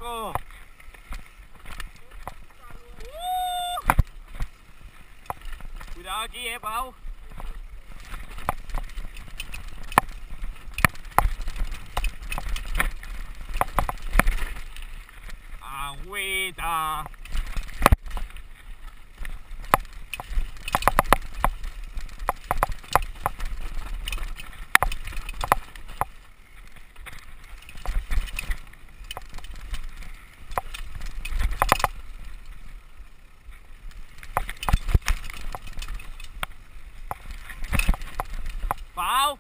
loco! Cuidado aquí, Pau. Agüita. Pau.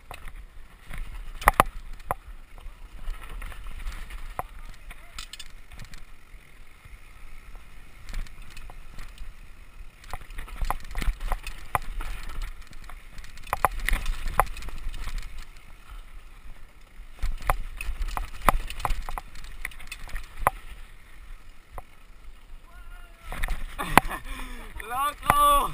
¡Loco!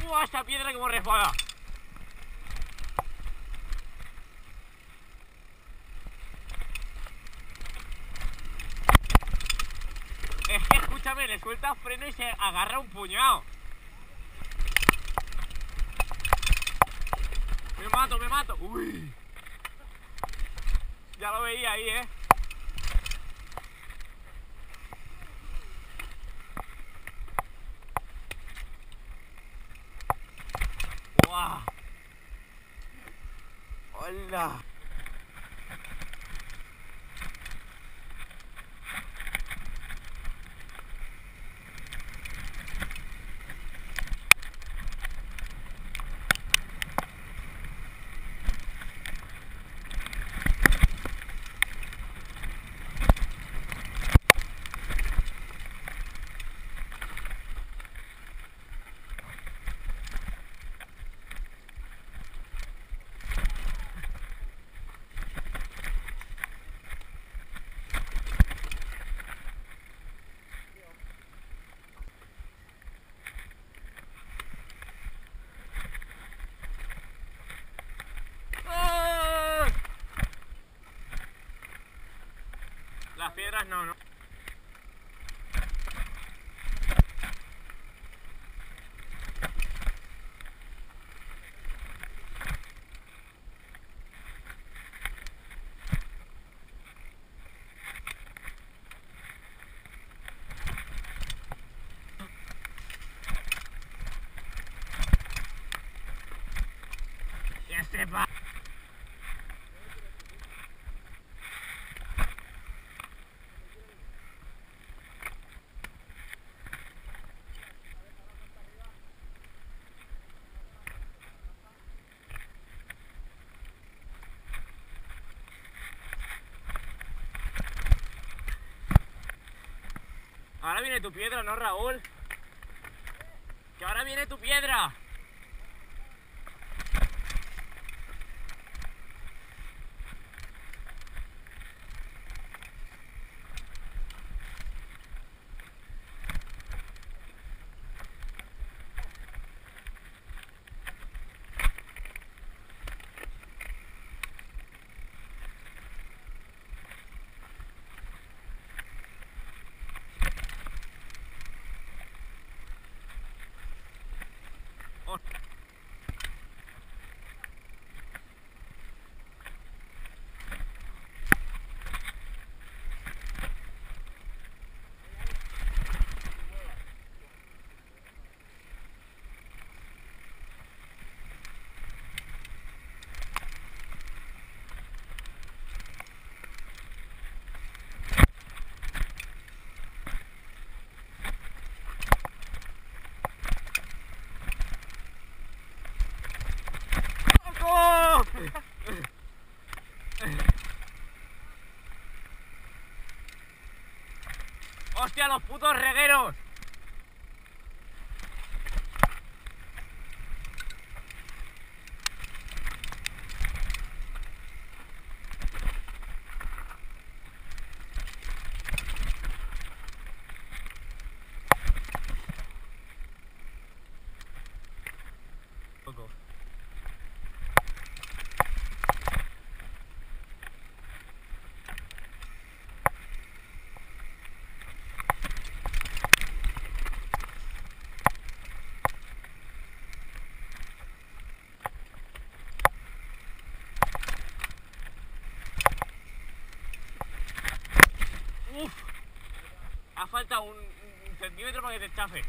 ¡Buah, esta piedra como resbala! Es que escúchame, le sueltas freno y se agarra un puñado. Me mato. Uy. Ya lo veía ahí, ¡Guau! ¡Hola! Las piedras no, ¿no? ¡Que sepa! Ahora viene tu piedra, ¿no, Raúl? Que ahora viene tu piedra. Oh. ¡Hostia, los putos regueros! Poco. Uf, ha faltado un centímetro para que te chafe.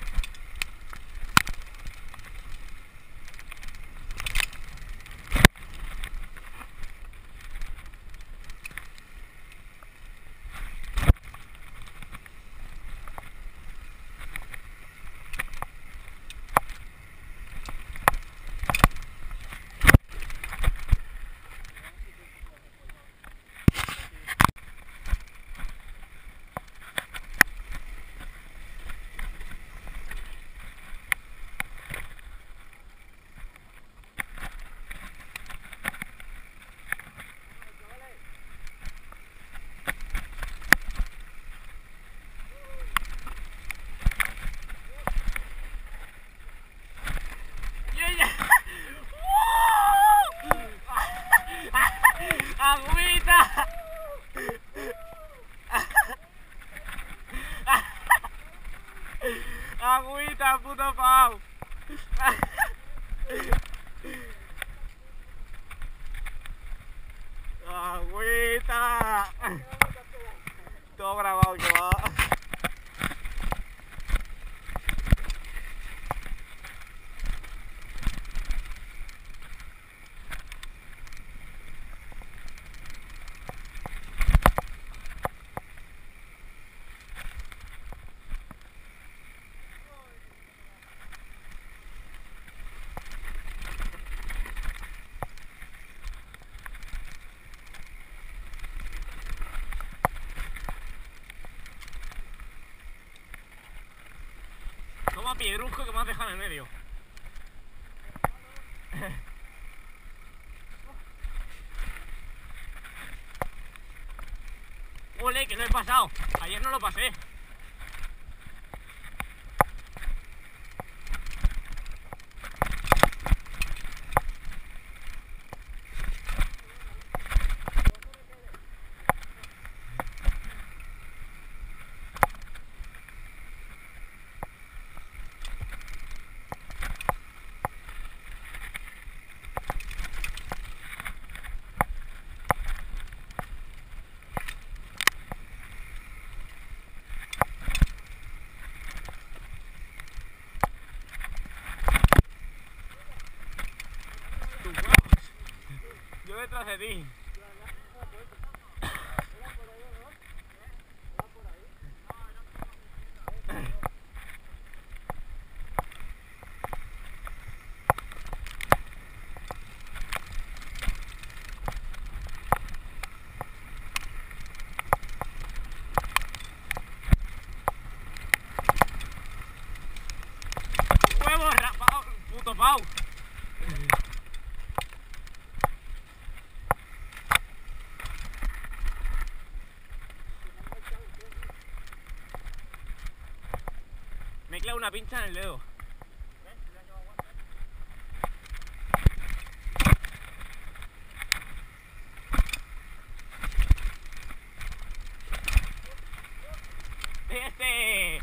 ¡Agüita! ¡Agüita, puto Pau! ¡Agüita! Todo grabado que va. Toma piedrusco que me has dejado en el medio. Ole, que no he pasado. Ayer no lo pasé. Yo detrás de ti. ¡Huevo rapado! ¡Puto Pau! Me he clavado una pincha en el dedo. ¡Este!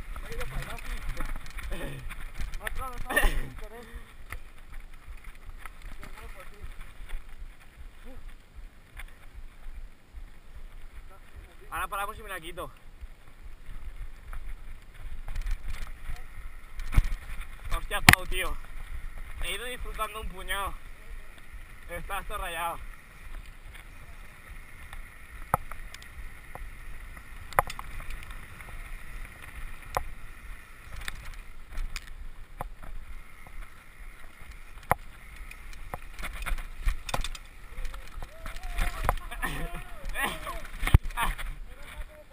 Ahora paramos y me la quito. Hostia, Pau, tío. He ido disfrutando un puñado. Estás todo rayado.